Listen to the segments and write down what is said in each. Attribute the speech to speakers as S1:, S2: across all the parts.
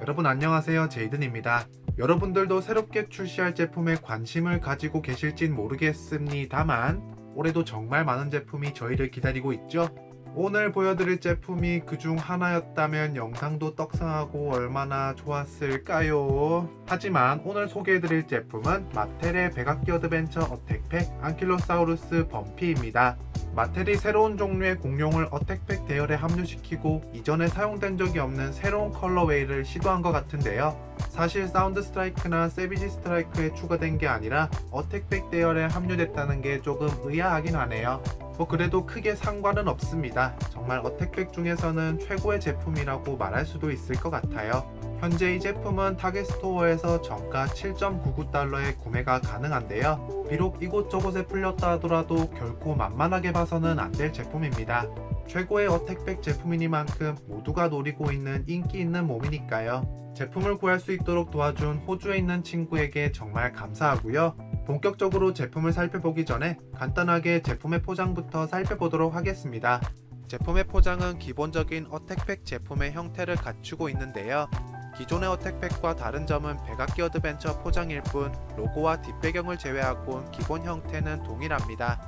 S1: 여러분 안녕하세요, 제이든입니다. 여러분들도 새롭게 출시할 제품에 관심을 가지고 계실진 모르겠습니다만 올해도 정말 많은 제품이 저희를 기다리고 있죠. 오늘 보여드릴 제품이 그중 하나였다면 영상도 떡상하고 얼마나 좋았을까요? 하지만 오늘 소개해드릴 제품은 마텔의 백악기 어드벤처 어택팩 안킬로사우루스 범피입니다. 마텔이 새로운 종류의 공룡을 어택팩 대열에 합류시키고 이전에 사용된 적이 없는 새로운 컬러웨이를 시도한 것 같은데요. 사실 사운드 스트라이크나 세비지 스트라이크에 추가된 게 아니라 어택팩 대열에 합류됐다는 게 조금 의아하긴 하네요. 그래도 크게 상관은 없습니다. 정말 어택팩 중에서는 최고의 제품이라고 말할 수도 있을 것 같아요. 현재 이 제품은 타겟 스토어에서 정가 7.99달러에 구매가 가능한데요. 비록 이곳저곳에 풀렸다 하더라도 결코 만만하게 봐서는 안 될 제품입니다. 최고의 어택팩 제품이니만큼 모두가 노리고 있는 인기 있는 몸이니까요. 제품을 구할 수 있도록 도와준 호주에 있는 친구에게 정말 감사하고요. 본격적으로 제품을 살펴보기 전에 간단하게 제품의 포장부터 살펴보도록 하겠습니다. 제품의 포장은 기본적인 어택팩 제품의 형태를 갖추고 있는데요. 기존의 어택팩과 다른 점은 백악기 어드벤처 포장일 뿐 로고와 뒷배경을 제외하곤 기본 형태는 동일합니다.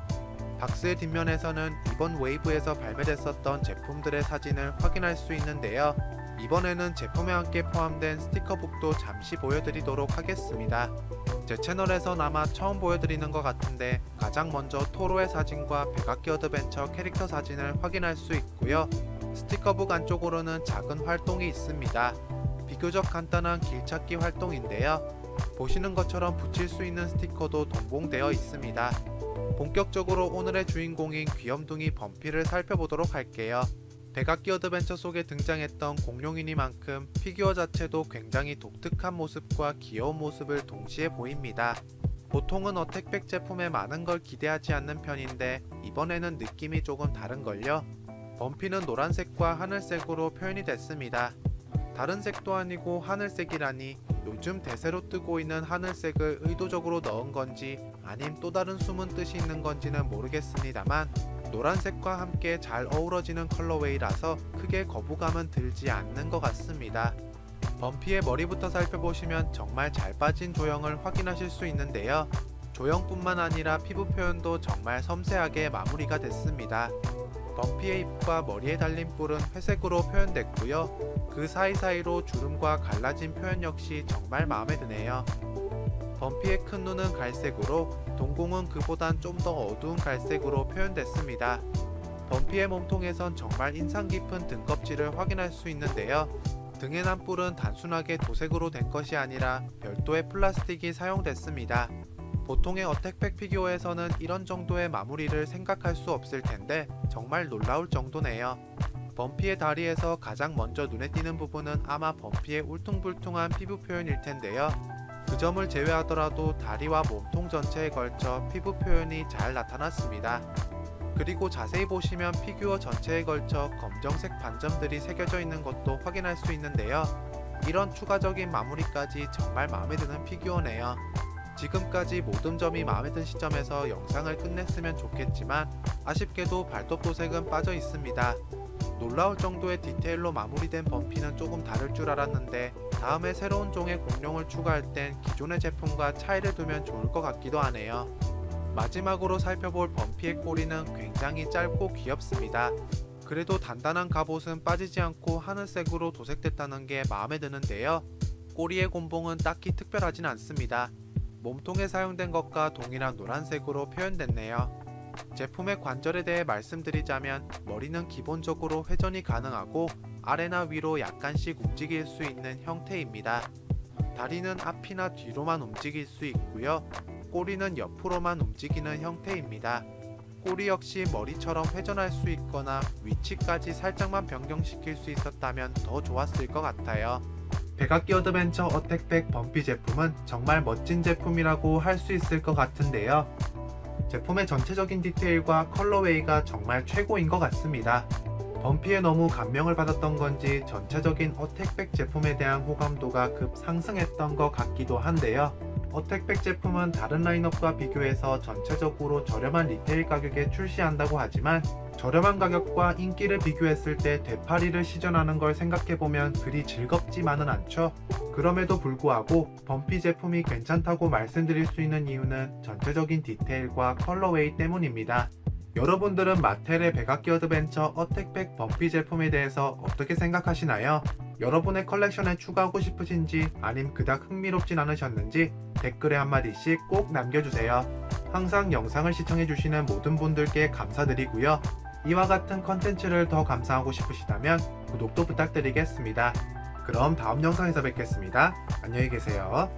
S1: 박스의 뒷면에서는 이번 웨이브에서 발매됐었던 제품들의 사진을 확인할 수 있는데요. 이번에는 제품에 함께 포함된 스티커북도 잠시 보여드리도록 하겠습니다. 제 채널에선 아마 처음 보여드리는 것 같은데 가장 먼저 토로의 사진과 백악기 어드벤처 캐릭터 사진을 확인할 수 있고요. 스티커북 안쪽으로는 작은 활동이 있습니다. 비교적 간단한 길찾기 활동인데요. 보시는 것처럼 붙일 수 있는 스티커도 동봉되어 있습니다. 본격적으로 오늘의 주인공인 귀염둥이 범피를 살펴보도록 할게요. 백악기 어드벤처 속에 등장했던 공룡이니만큼 피규어 자체도 굉장히 독특한 모습과 귀여운 모습을 동시에 보입니다. 보통은 어택팩 제품에 많은 걸 기대하지 않는 편인데 이번에는 느낌이 조금 다른걸요. 범피는 노란색과 하늘색으로 표현이 됐습니다. 다른 색도 아니고 하늘색이라니 요즘 대세로 뜨고 있는 하늘색을 의도적으로 넣은 건지 아님 또 다른 숨은 뜻이 있는 건지는 모르겠습니다만 노란색과 함께 잘 어우러지는 컬러웨이라서 크게 거부감은 들지 않는 것 같습니다. 범피의 머리부터 살펴보시면 정말 잘 빠진 조형을 확인하실 수 있는데요. 조형뿐만 아니라 피부 표현도 정말 섬세하게 마무리가 됐습니다. 범피의 입과 머리에 달린 뿔은 회색으로 표현됐고요. 그 사이사이로 주름과 갈라진 표현 역시 정말 마음에 드네요. 범피의 큰 눈은 갈색으로 동공은 그보단 좀 더 어두운 갈색으로 표현됐습니다. 범피의 몸통에선 정말 인상 깊은 등껍질을 확인할 수 있는데요. 등에 난 뿔은 단순하게 도색으로 된 것이 아니라 별도의 플라스틱이 사용됐습니다. 보통의 어택팩 피규어에서는 이런 정도의 마무리를 생각할 수 없을 텐데 정말 놀라울 정도네요. 범피의 다리에서 가장 먼저 눈에 띄는 부분은 아마 범피의 울퉁불퉁한 피부 표현일 텐데요. 그 점을 제외하더라도 다리와 몸통 전체에 걸쳐 피부 표현이 잘 나타났습니다. 그리고 자세히 보시면 피규어 전체에 걸쳐 검정색 반점들이 새겨져 있는 것도 확인할 수 있는데요. 이런 추가적인 마무리까지 정말 마음에 드는 피규어네요. 지금까지 모든 점이 마음에 든 시점에서 영상을 끝냈으면 좋겠지만 아쉽게도 발톱 도색은 빠져 있습니다. 놀라울 정도의 디테일로 마무리된 범피는 조금 다를 줄 알았는데 다음에 새로운 종의 공룡을 추가할 땐 기존의 제품과 차이를 두면 좋을 것 같기도 하네요. 마지막으로 살펴볼 범피의 꼬리는 굉장히 짧고 귀엽습니다. 그래도 단단한 갑옷은 빠지지 않고 하늘색으로 도색됐다는 게 마음에 드는데요. 꼬리의 곤봉은 딱히 특별하진 않습니다. 몸통에 사용된 것과 동일한 노란색으로 표현됐네요. 제품의 관절에 대해 말씀드리자면 머리는 기본적으로 회전이 가능하고 아래나 위로 약간씩 움직일 수 있는 형태입니다. 다리는 앞이나 뒤로만 움직일 수 있고요. 꼬리는 옆으로만 움직이는 형태입니다. 꼬리 역시 머리처럼 회전할 수 있거나 위치까지 살짝만 변경시킬 수 있었다면 더 좋았을 것 같아요. 백악기 어드벤처 어택팩 범피 제품은 정말 멋진 제품이라고 할 수 있을 것 같은데요. 제품의 전체적인 디테일과 컬러웨이가 정말 최고인 것 같습니다. 범피에 너무 감명을 받았던 건지 전체적인 어택팩 제품에 대한 호감도가 급 상승했던 것 같기도 한데요. 어택팩 제품은 다른 라인업과 비교해서 전체적으로 저렴한 리테일 가격에 출시한다고 하지만 저렴한 가격과 인기를 비교했을 때 되팔이를 시전하는 걸 생각해보면 그리 즐겁지만은 않죠. 그럼에도 불구하고 범피 제품이 괜찮다고 말씀드릴 수 있는 이유는 전체적인 디테일과 컬러웨이 때문입니다. 여러분들은 마텔의 백악기 어드벤처 어택백 범피 제품에 대해서 어떻게 생각하시나요? 여러분의 컬렉션에 추가하고 싶으신지 아님 그닥 흥미롭진 않으셨는지 댓글에 한마디씩 꼭 남겨주세요. 항상 영상을 시청해주시는 모든 분들께 감사드리고요. 이와 같은 컨텐츠를 더 감상하고 싶으시다면 구독도 부탁드리겠습니다. 그럼 다음 영상에서 뵙겠습니다. 안녕히 계세요.